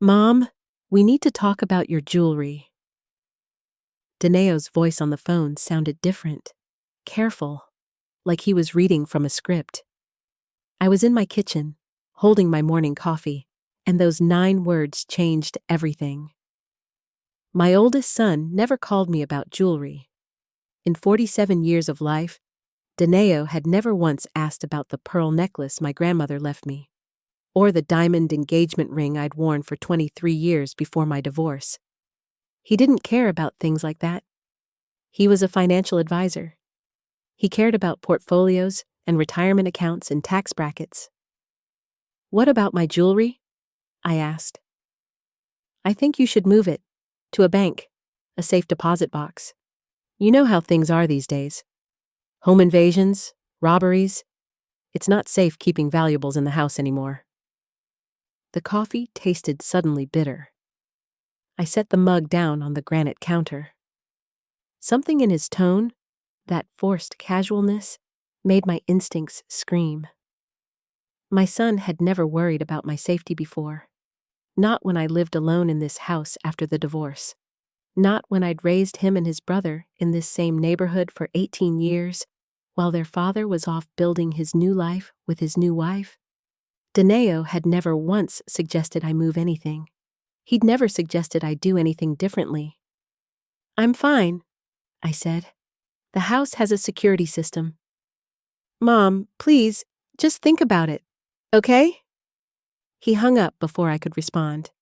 Mom, we need to talk about your jewelry. Daneo's voice on the phone sounded different, careful, like he was reading from a script. I was in my kitchen, holding my morning coffee, and those 9 words changed everything. My oldest son never called me about jewelry. In 47 years of life, Daneo had never once asked about the pearl necklace my grandmother left me, or the diamond engagement ring I'd worn for 23 years before my divorce. He didn't care about things like that. He was a financial advisor. He cared about portfolios and retirement accounts and tax brackets. "What about my jewelry?" I asked. "I think you should move it to a bank, a safe deposit box. You know how things are these days. Home invasions, robberies. It's not safe keeping valuables in the house anymore." The coffee tasted suddenly bitter. I set the mug down on the granite counter. Something in his tone, that forced casualness, made my instincts scream. My son had never worried about my safety before. Not when I lived alone in this house after the divorce. Not when I'd raised him and his brother in this same neighborhood for 18 years, while their father was off building his new life with his new wife. Daneo had never once suggested I move anything. He'd never suggested I do anything differently. "I'm fine," I said. "The house has a security system." "Mom, please, just think about it, okay?" He hung up before I could respond.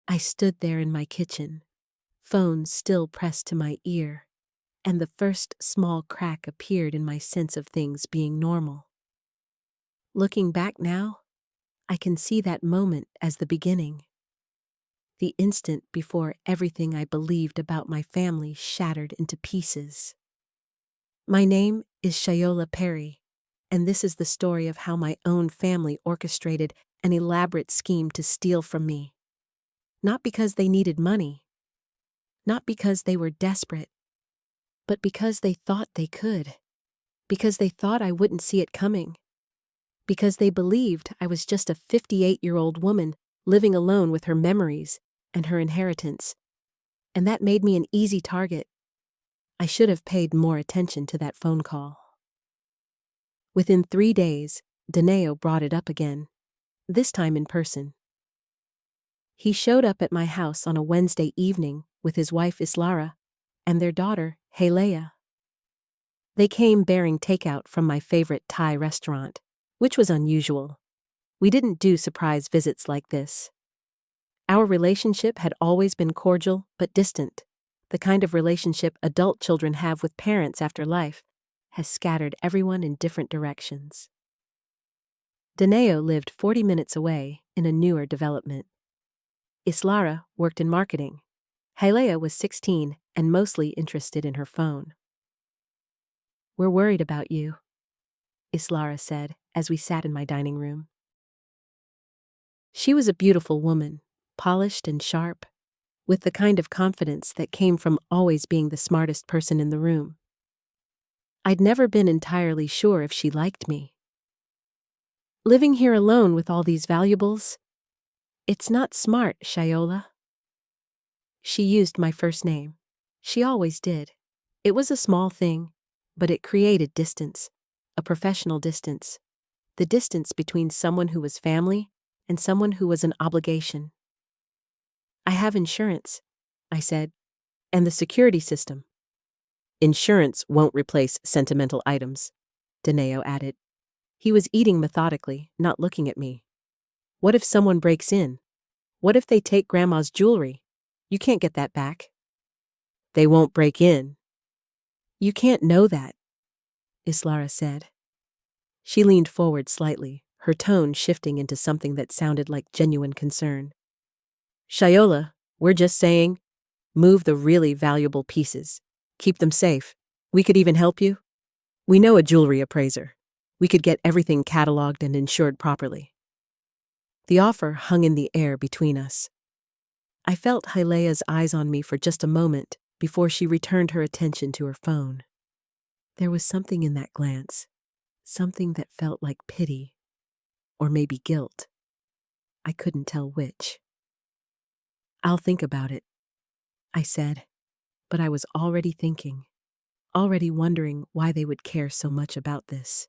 I stood there in my kitchen, phone still pressed to my ear, and the first small crack appeared in my sense of things being normal. Looking back now, I can see that moment as the beginning. The instant before everything I believed about my family shattered into pieces. My name is Shayola Perry, and this is the story of how my own family orchestrated an elaborate scheme to steal from me. Not because they needed money, not because they were desperate, but because they thought they could, because they thought I wouldn't see it coming, because they believed I was just a 58-year-old woman living alone with her memories and her inheritance, and that made me an easy target. I should have paid more attention to that phone call. Within 3 days, Daneo brought it up again, this time in person. He showed up at my house on a Wednesday evening with his wife Clara and their daughter Halea. They came bearing takeout from my favorite Thai restaurant, which was unusual. We didn't do surprise visits like this. Our relationship had always been cordial but distant. The kind of relationship adult children have with parents after life has scattered everyone in different directions. Daneo lived 40 minutes away in a newer development. Clara worked in marketing. Halea was 16 and mostly interested in her phone. "We're worried about you," Clara said as we sat in my dining room. She was a beautiful woman, polished and sharp, with the kind of confidence that came from always being the smartest person in the room. I'd never been entirely sure if she liked me. "Living here alone with all these valuables? It's not smart, Shayola." She used my first name. She always did. It was a small thing, but it created distance, a professional distance, the distance between someone who was family and someone who was an obligation. "I have insurance," I said, "and the security system." "Insurance won't replace sentimental items," Daneo added. He was eating methodically, not looking at me. "What if someone breaks in? What if they take Grandma's jewelry? You can't get that back." "They won't break in." "You can't know that," Clara said. She leaned forward slightly, her tone shifting into something that sounded like genuine concern. "Shayola, we're just saying, move the really valuable pieces. Keep them safe. We could even help you. We know a jewelry appraiser. We could get everything cataloged and insured properly." The offer hung in the air between us. I felt Halea's eyes on me for just a moment before she returned her attention to her phone. There was something in that glance, something that felt like pity, or maybe guilt. I couldn't tell which. "I'll think about it," I said, but I was already thinking, already wondering why they would care so much about this,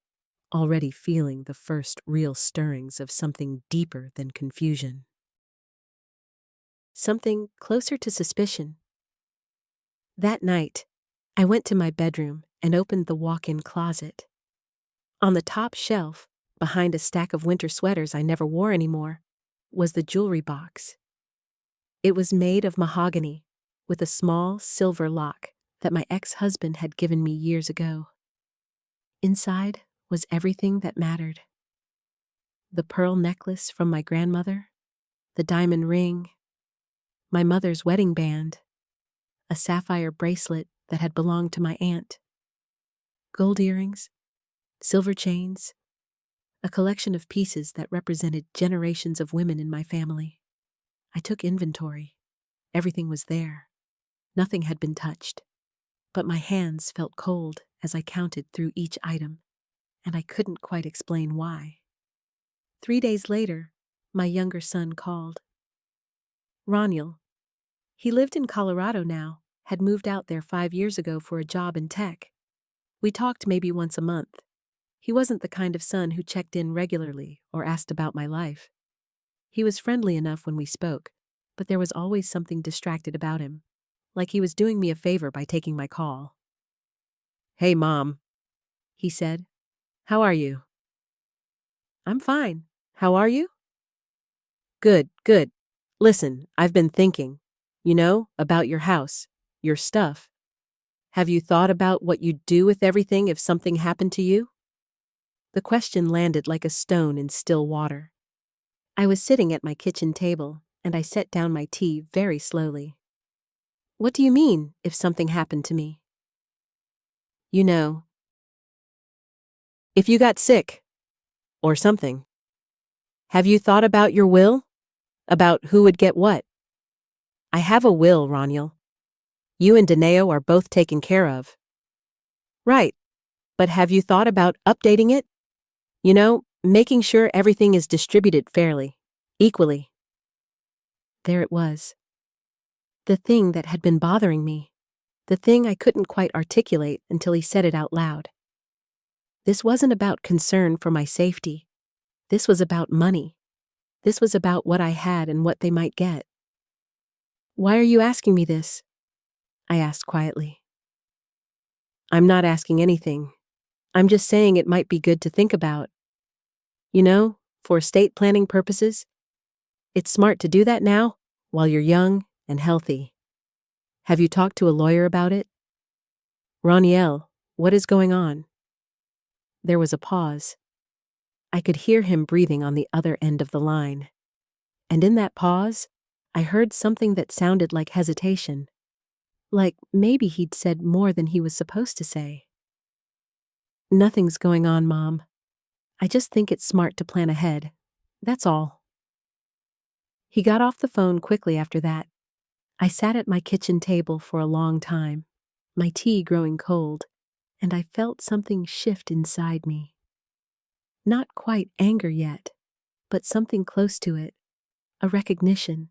already feeling the first real stirrings of something deeper than confusion. Something closer to suspicion. That night, I went to my bedroom and opened the walk-in closet. On the top shelf, behind a stack of winter sweaters I never wore anymore, was the jewelry box. It was made of mahogany, with a small silver lock that my ex-husband had given me years ago. Inside was everything that mattered. The pearl necklace from my grandmother, the diamond ring, my mother's wedding band, a sapphire bracelet that had belonged to my aunt, gold earrings, silver chains, a collection of pieces that represented generations of women in my family. I took inventory. Everything was there. Nothing had been touched. But my hands felt cold as I counted through each item, and I couldn't quite explain why. 3 days later, my younger son called. Roniel. He lived in Colorado now, had moved out there 5 years ago for a job in tech. We talked maybe once a month. He wasn't the kind of son who checked in regularly or asked about my life. He was friendly enough when we spoke, but there was always something distracted about him, like he was doing me a favor by taking my call. "Hey, Mom," he said. "How are you?" "I'm fine. How are you?" "Good, good. Listen, I've been thinking, about your house, your stuff. Have you thought about what you'd do with everything if something happened to you?" The question landed like a stone in still water. I was sitting at my kitchen table, and I set down my tea very slowly. "What do you mean, if something happened to me?" "You know, if you got sick, or something. Have you thought about your will? About who would get what?" "I have a will, Roniel. You and Daneo are both taken care of." "Right, but have you thought about updating it? Making sure everything is distributed fairly, equally." There it was. The thing that had been bothering me. The thing I couldn't quite articulate until he said it out loud. This wasn't about concern for my safety. This was about money. This was about what I had and what they might get. "Why are you asking me this?" I asked quietly. "I'm not asking anything. I'm just saying it might be good to think about. For estate planning purposes. It's smart to do that now, while you're young and healthy. Have you talked to a lawyer about it?" "Roniel, what is going on?" There was a pause. I could hear him breathing on the other end of the line. And in that pause, I heard something that sounded like hesitation. Like maybe he'd said more than he was supposed to say. "Nothing's going on, Mom. I just think it's smart to plan ahead. That's all." He got off the phone quickly after that. I sat at my kitchen table for a long time, my tea growing cold, and I felt something shift inside me. Not quite anger yet, but something close to it, a recognition,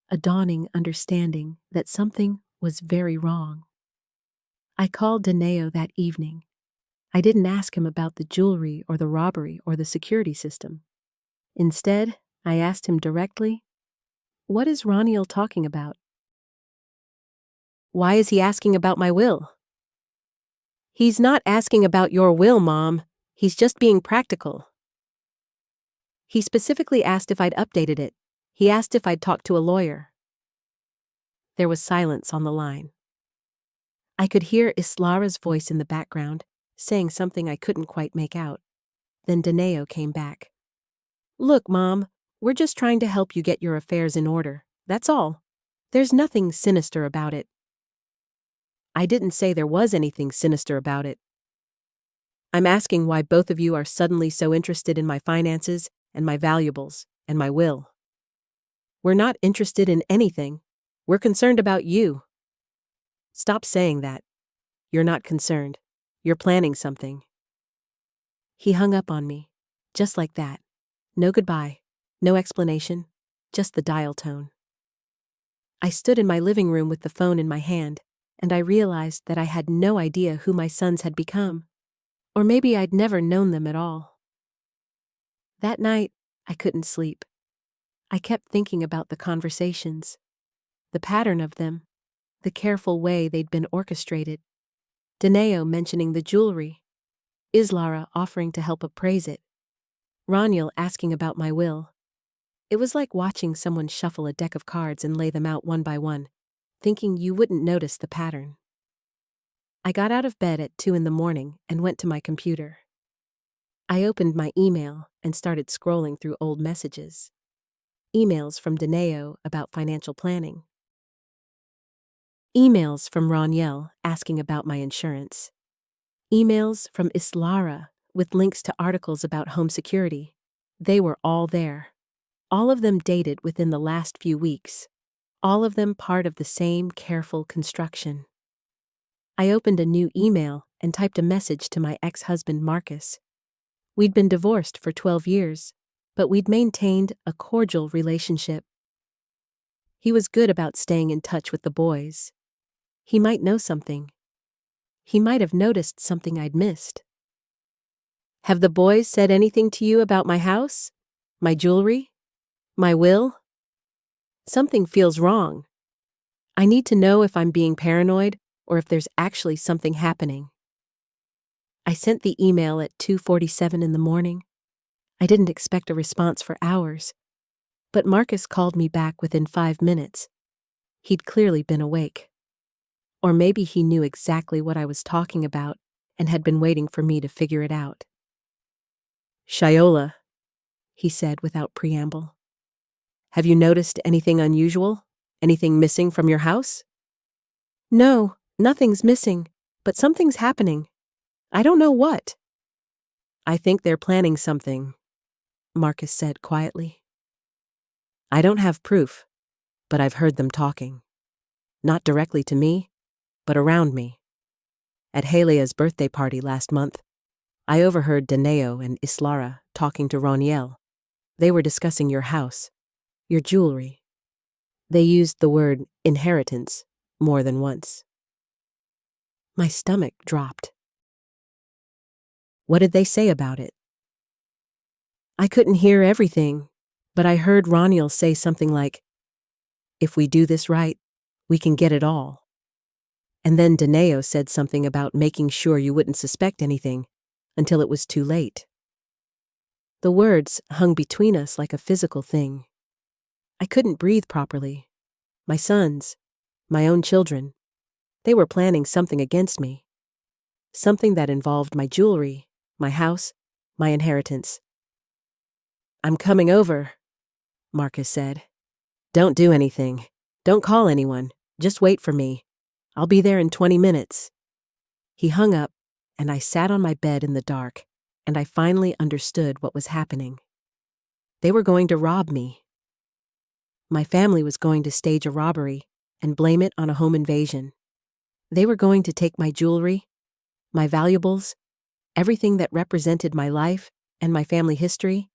a dawning understanding that something was very wrong. I called Daneo that evening. I didn't ask him about the jewelry or the robbery or the security system. Instead, I asked him directly, "What is Roniel talking about? Why is he asking about my will?" "He's not asking about your will, Mom. He's just being practical." "He specifically asked if I'd updated it. He asked if I'd talked to a lawyer." There was silence on the line. I could hear Islara's voice in the background, saying something I couldn't quite make out. Then Daneo came back. "Look, Mom, we're just trying to help you get your affairs in order. That's all. There's nothing sinister about it." "I didn't say there was anything sinister about it. I'm asking why both of you are suddenly so interested in my finances and my valuables and my will." "We're not interested in anything. We're concerned about you." "Stop saying that. You're not concerned. You're planning something." He hung up on me, just like that. No goodbye. No explanation, just the dial tone. I stood in my living room with the phone in my hand, and I realized that I had no idea who my sons had become. Or maybe I'd never known them at all. That night, I couldn't sleep. I kept thinking about the conversations, the pattern of them, the careful way they'd been orchestrated. Daneo mentioning the jewelry, Islara offering to help appraise it, Raniel asking about my will. It was like watching someone shuffle a deck of cards and lay them out one by one, thinking you wouldn't notice the pattern. I got out of bed at 2 a.m. and went to my computer. I opened my email and started scrolling through old messages. Emails from Daneo about financial planning. Emails from Raniel asking about my insurance. Emails from Islara with links to articles about home security. They were all there. All of them dated within the last few weeks. All of them part of the same careful construction. I opened a new email and typed a message to my ex-husband Marcus. We'd been divorced for 12 years, but we'd maintained a cordial relationship. He was good about staying in touch with the boys. He might know something. He might have noticed something I'd missed. Have the boys said anything to you about my house? My jewelry? My will? Something feels wrong. I need to know if I'm being paranoid or if there's actually something happening. I sent the email at 2:47 in the morning. I didn't expect a response for hours, but Marcus called me back within 5 minutes. He'd clearly been awake. Or maybe he knew exactly what I was talking about and had been waiting for me to figure it out. Shiola, he said without preamble. Have you noticed anything unusual? Anything missing from your house? No, nothing's missing, but something's happening. I don't know what. I think they're planning something, Marcus said quietly. I don't have proof, but I've heard them talking. Not directly to me, but around me. At Halia's birthday party last month, I overheard Daneo and Islara talking to Raniel. They were discussing your house, your jewelry. They used the word inheritance more than once. My stomach dropped. What did they say about it? I couldn't hear everything, but I heard Raniel say something like, if we do this right, we can get it all. And then Daneo said something about making sure you wouldn't suspect anything until it was too late. The words hung between us like a physical thing. I couldn't breathe properly. My sons, my own children, they were planning something against me. Something that involved my jewelry, my house, my inheritance. I'm coming over, Marcus said. Don't do anything. Don't call anyone. Just wait for me. I'll be there in 20 minutes. He hung up, and I sat on my bed in the dark, and I finally understood what was happening. They were going to rob me. My family was going to stage a robbery and blame it on a home invasion. They were going to take my jewelry, my valuables, everything that represented my life and my family history,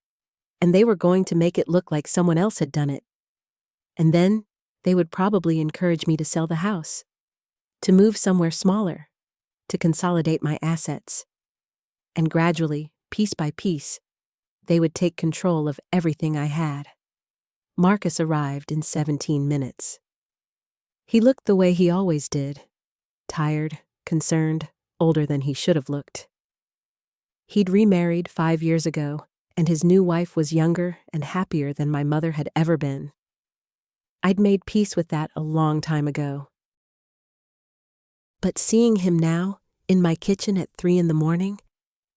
and they were going to make it look like someone else had done it. And then they would probably encourage me to sell the house, to move somewhere smaller, to consolidate my assets. And gradually, piece by piece, they would take control of everything I had. Marcus arrived in 17 minutes. He looked the way he always did, tired, concerned, older than he should have looked. He'd remarried 5 years ago, and his new wife was younger and happier than my mother had ever been. I'd made peace with that a long time ago. But seeing him now, in my kitchen at 3 a.m,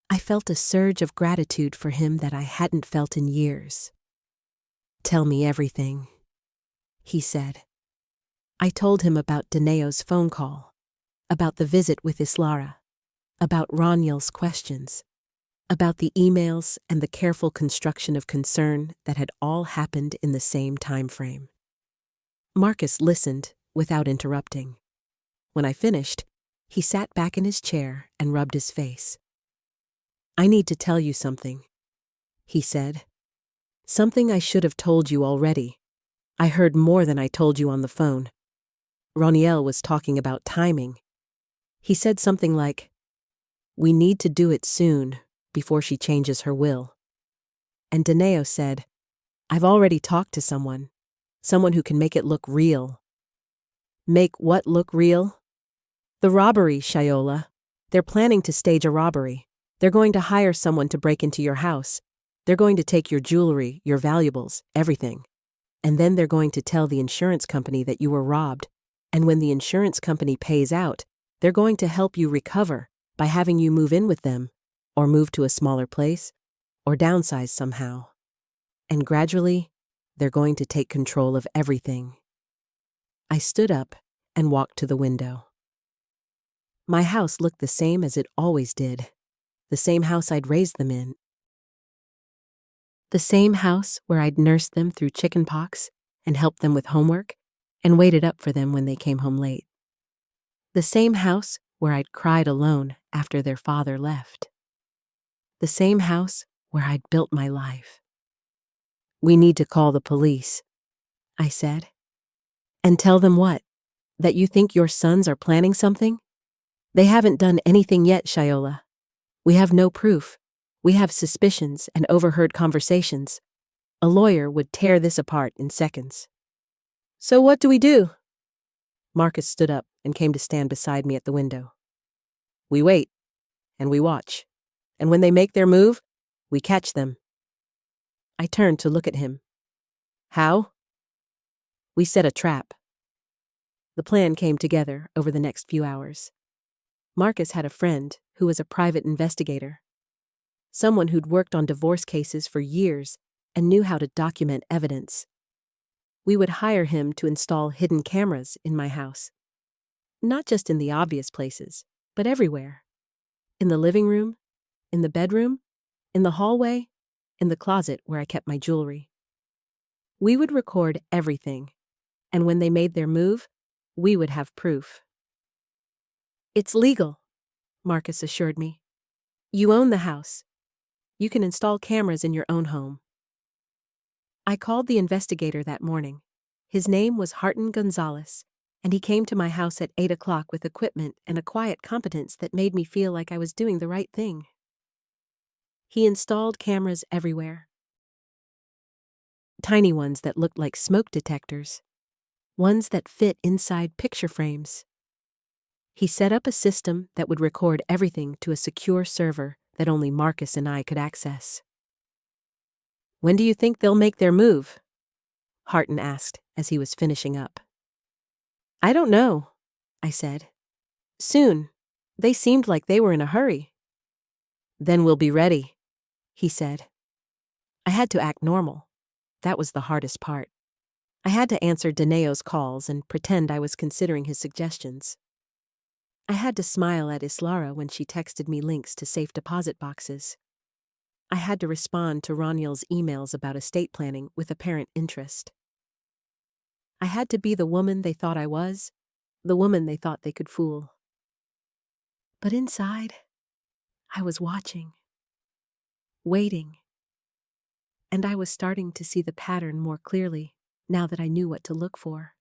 I felt a surge of gratitude for him that I hadn't felt in years. Tell me everything, he said. I told him about Daneo's phone call, about the visit with Islara, about Raniel's questions, about the emails and the careful construction of concern that had all happened in the same time frame. Marcus listened without interrupting. When I finished, he sat back in his chair and rubbed his face. I need to tell you something, he said. Something I should have told you already. I heard more than I told you on the phone. Roniel was talking about timing. He said something like, "We need to do it soon, before she changes her will." And Daneo said, "I've already talked to someone who can make it look real." Make what look real? The robbery, Shayola. They're planning to stage a robbery. They're going to hire someone to break into your house. They're going to take your jewelry, your valuables, everything. And then they're going to tell the insurance company that you were robbed. And when the insurance company pays out, they're going to help you recover by having you move in with them, or move to a smaller place, or downsize somehow. And gradually, they're going to take control of everything. I stood up and walked to the window. My house looked the same as it always did. The same house I'd raised them in. The same house where I'd nursed them through chickenpox and helped them with homework and waited up for them when they came home late. The same house where I'd cried alone after their father left. The same house where I'd built my life. "We need to call the police," I said. "And tell them what? That you think your sons are planning something? They haven't done anything yet, Shayola. We have no proof. We have suspicions and overheard conversations. A lawyer would tear this apart in seconds." "So what do we do?" Marcus stood up and came to stand beside me at the window. "We wait, and we watch. And when they make their move, we catch them." I turned to look at him. "How?" "We set a trap." The plan came together over the next few hours. Marcus had a friend who was a private investigator. Someone who'd worked on divorce cases for years and knew how to document evidence. We would hire him to install hidden cameras in my house. Not just in the obvious places, but everywhere. In the living room, in the bedroom, in the hallway, in the closet where I kept my jewelry. We would record everything, and when they made their move, we would have proof. "It's legal," Marcus assured me. "You own the house. You can install cameras in your own home." I called the investigator that morning. His name was Harton Gonzalez, and he came to my house at 8 o'clock with equipment and a quiet competence that made me feel like I was doing the right thing. He installed cameras everywhere. Tiny ones that looked like smoke detectors. Ones that fit inside picture frames. He set up a system that would record everything to a secure server that only Marcus and I could access. "When do you think they'll make their move?" Harton asked as he was finishing up. "I don't know," I said. "Soon. They seemed like they were in a hurry." "Then we'll be ready," he said. I had to act normal. That was the hardest part. I had to answer Daneo's calls and pretend I was considering his suggestions. I had to smile at Islara when she texted me links to safe deposit boxes. I had to respond to Roniel's emails about estate planning with apparent interest. I had to be the woman they thought I was, the woman they thought they could fool. But inside, I was watching, waiting, and I was starting to see the pattern more clearly now that I knew what to look for.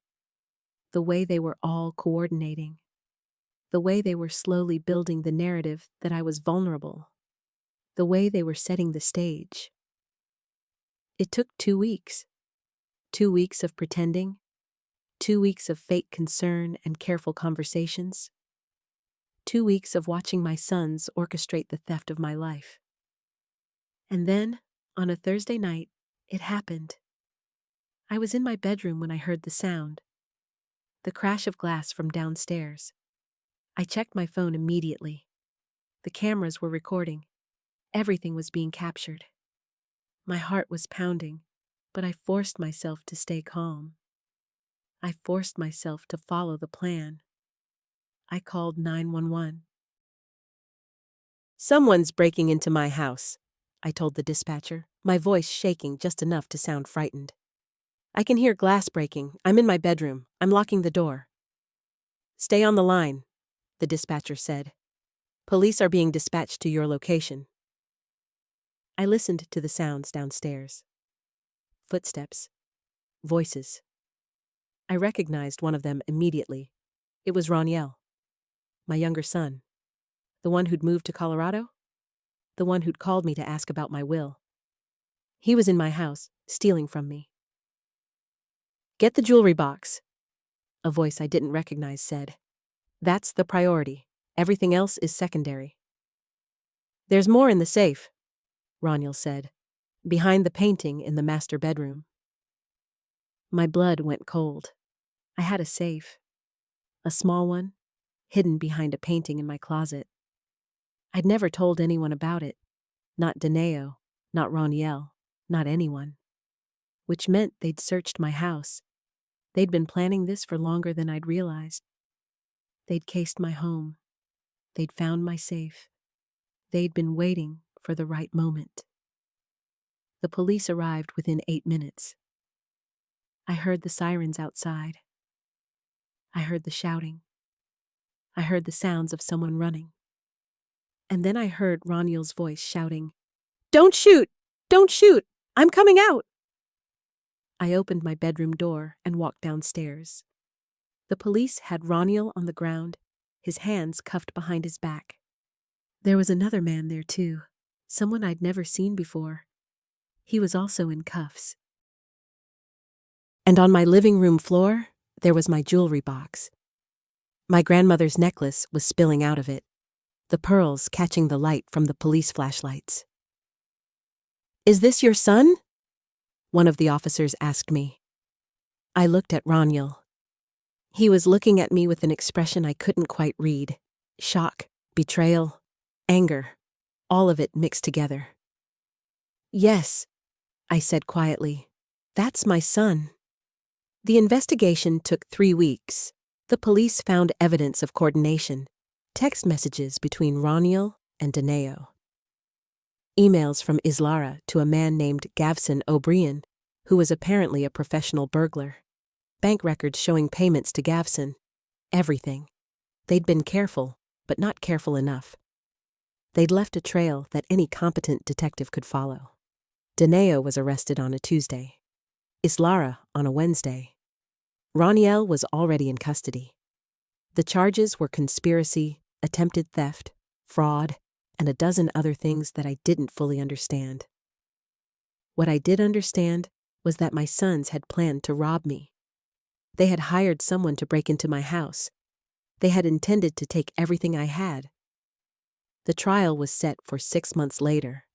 The way they were all coordinating. The way they were slowly building the narrative that I was vulnerable. The way they were setting the stage. It took 2 weeks. 2 weeks of pretending. 2 weeks of fake concern and careful conversations. 2 weeks of watching my sons orchestrate the theft of my life. And then, on a Thursday night, it happened. I was in my bedroom when I heard the sound. The crash of glass from downstairs. I checked my phone immediately. The cameras were recording. Everything was being captured. My heart was pounding, but I forced myself to stay calm. I forced myself to follow the plan. I called 911. "Someone's breaking into my house," I told the dispatcher, my voice shaking just enough to sound frightened. "I can hear glass breaking. I'm in my bedroom. I'm locking the door." "Stay on the line," the dispatcher said. "Police are being dispatched to your location." I listened to the sounds downstairs. footsteps. Voices. I recognized one of them immediately. It was Roniel, my younger son. The one who'd moved to Colorado? The one who'd called me to ask about my will. He was in my house, stealing from me. "Get the jewelry box," a voice I didn't recognize said. "That's the priority. Everything else is secondary." "There's more in the safe," Roniel said, "behind the painting in the master bedroom." My blood went cold. I had a safe. A small one, hidden behind a painting in my closet. I'd never told anyone about it. Not Dineo, not Roniel, not anyone. Which meant they'd searched my house. They'd been planning this for longer than I'd realized. They'd cased my home. They'd found my safe. They'd been waiting for the right moment. The police arrived within 8 minutes. I heard the sirens outside. I heard the shouting. I heard the sounds of someone running. And then I heard Roniel's voice shouting, "Don't shoot! Don't shoot! I'm coming out!" I opened my bedroom door and walked downstairs. The police had Roniel on the ground, his hands cuffed behind his back. There was another man there too, someone I'd never seen before. He was also in cuffs. And on my living room floor, there was my jewelry box. My grandmother's necklace was spilling out of it, the pearls catching the light from the police flashlights. "Is this your son?" one of the officers asked me. I looked at Roniel. He was looking at me with an expression I couldn't quite read. Shock, betrayal, anger, all of it mixed together. "Yes," I said quietly. "That's my son." The investigation took 3 weeks. The police found evidence of coordination, text messages between Roniel and Dineo. Emails from Islara to a man named Gavson O'Brien, who was apparently a professional burglar. Bank records showing payments to Gavson. Everything. They'd been careful, but not careful enough. They'd left a trail that any competent detective could follow. Dineo was arrested on a Tuesday. Islara on a Wednesday. Roniel was already in custody. The charges were conspiracy, attempted theft, fraud, and a dozen other things that I didn't fully understand. What I did understand was that my sons had planned to rob me. They had hired someone to break into my house. They had intended to take everything I had. The trial was set for 6 months later.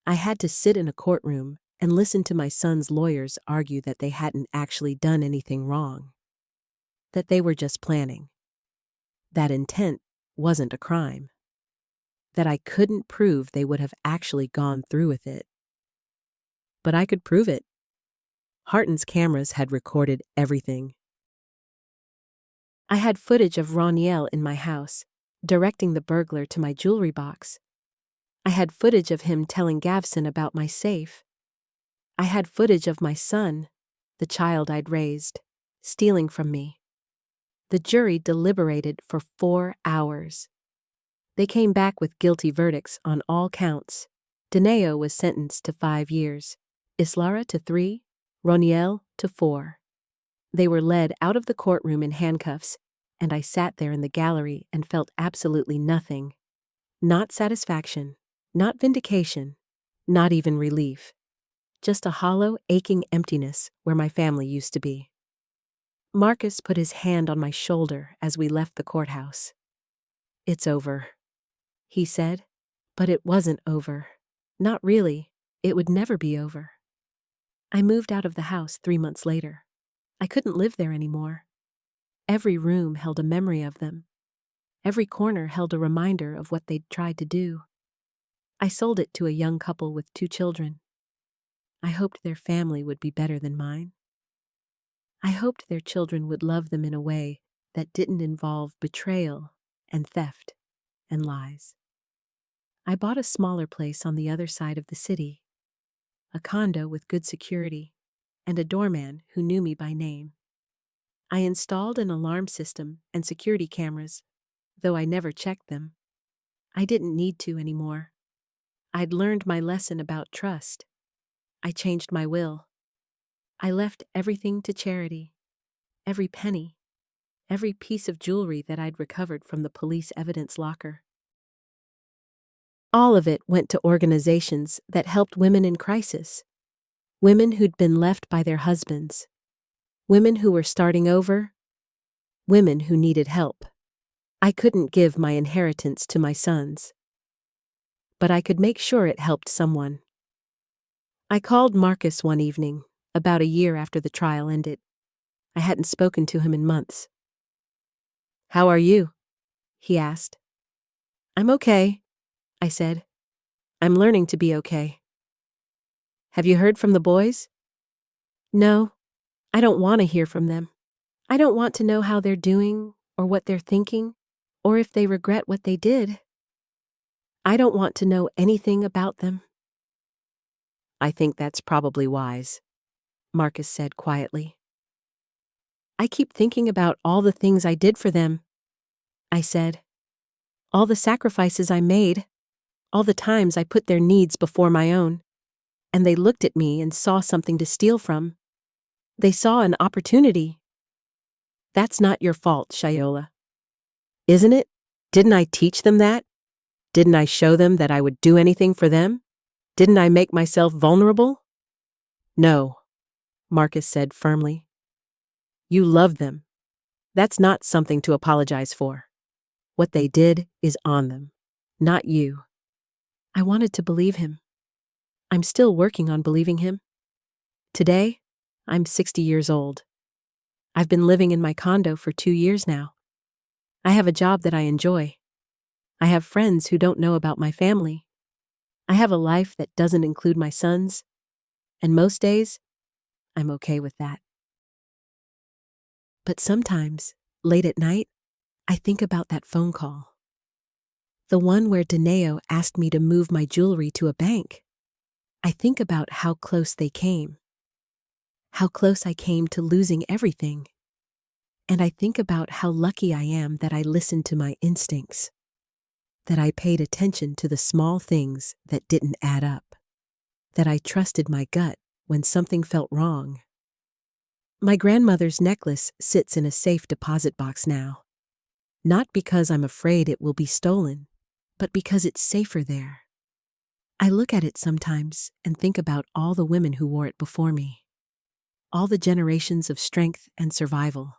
I had to sit in a courtroom and listen to my son's lawyers argue that they hadn't actually done anything wrong. That they were just planning. That intent wasn't a crime. That I couldn't prove they would have actually gone through with it. But I could prove it. Harton's cameras had recorded everything. I had footage of Roniel in my house, directing the burglar to my jewelry box. I had footage of him telling Gavson about my safe. I had footage of my son, the child I'd raised, stealing from me. The jury deliberated for 4 hours. They came back with guilty verdicts on all counts. Dineo was sentenced to 5 years, Islara to 3, Roniel to 4. They were led out of the courtroom in handcuffs, and I sat there in the gallery and felt absolutely nothing. Not satisfaction, not vindication, not even relief. Just a hollow, aching emptiness where my family used to be. Marcus put his hand on my shoulder as we left the courthouse. "It's over," he said. But it wasn't over. Not really. It would never be over. I moved out of the house 3 months later. I couldn't live there anymore. Every room held a memory of them. Every corner held a reminder of what they'd tried to do. I sold it to a young couple with 2 children. I hoped their family would be better than mine. I hoped their children would love them in a way that didn't involve betrayal and theft and lies. I bought a smaller place on the other side of the city, a condo with good security, and a doorman who knew me by name. I installed an alarm system and security cameras, though I never checked them. I didn't need to anymore. I'd learned my lesson about trust. I changed my will. I left everything to charity. Every penny. Every piece of jewelry that I'd recovered from the police evidence locker. All of it went to organizations that helped women in crisis. Women who'd been left by their husbands. Women who were starting over. Women who needed help. I couldn't give my inheritance to my sons. But I could make sure it helped someone. I called Marcus one evening, about a year after the trial ended. I hadn't spoken to him in months. "How are you?" he asked. "I'm okay," I said. "I'm learning to be okay." "Have you heard from the boys?" "No, I don't want to hear from them. I don't want to know how they're doing, or what they're thinking, or if they regret what they did. I don't want to know anything about them." "I think that's probably wise," Marcus said quietly. "I keep thinking about all the things I did for them," I said. "All the sacrifices I made, all the times I put their needs before my own, and they looked at me and saw something to steal from. They saw an opportunity." "That's not your fault, Shayola. Isn't it? Didn't I teach them that? Didn't I show them that I would do anything for them? Didn't I make myself vulnerable?" "No," Marcus said firmly. "You loved them. That's not something to apologize for. What they did is on them, not you." I wanted to believe him. I'm still working on believing him. Today, I'm 60 years old. I've been living in my condo for 2 years now. I have a job that I enjoy. I have friends who don't know about my family. I have a life that doesn't include my sons, and most days, I'm okay with that. But sometimes, late at night, I think about that phone call. The one where Dineo asked me to move my jewelry to a bank. I think about how close they came. How close I came to losing everything. And I think about how lucky I am that I listened to my instincts. That I paid attention to the small things that didn't add up. That I trusted my gut when something felt wrong. My grandmother's necklace sits in a safe deposit box now. Not because I'm afraid it will be stolen, but because it's safer there. I look at it sometimes and think about all the women who wore it before me. All the generations of strength and survival.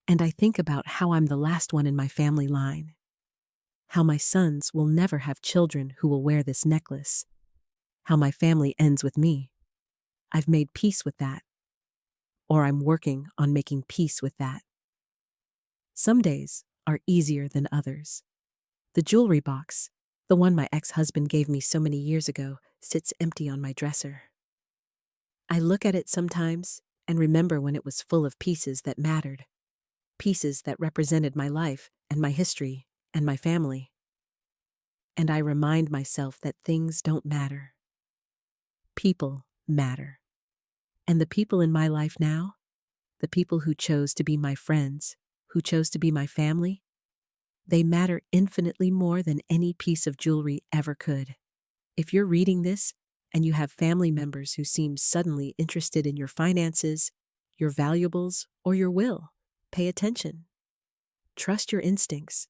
And I think about how I'm the last one in my family line. How my sons will never have children who will wear this necklace. How my family ends with me. I've made peace with that. Or I'm working on making peace with that. Some days are easier than others. The jewelry box, the one my ex-husband gave me so many years ago, sits empty on my dresser. I look at it sometimes and remember when it was full of pieces that mattered. Pieces that represented my life and my history and my family. And I remind myself that things don't matter. People matter. And the people in my life now, the people who chose to be my friends, who chose to be my family, they matter infinitely more than any piece of jewelry ever could. If you're reading this and you have family members who seem suddenly interested in your finances, your valuables, or your will, pay attention. Trust your instincts.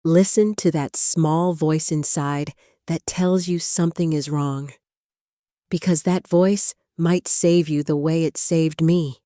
Listen to that small voice inside that tells you something is wrong. Because that voice might save you the way it saved me.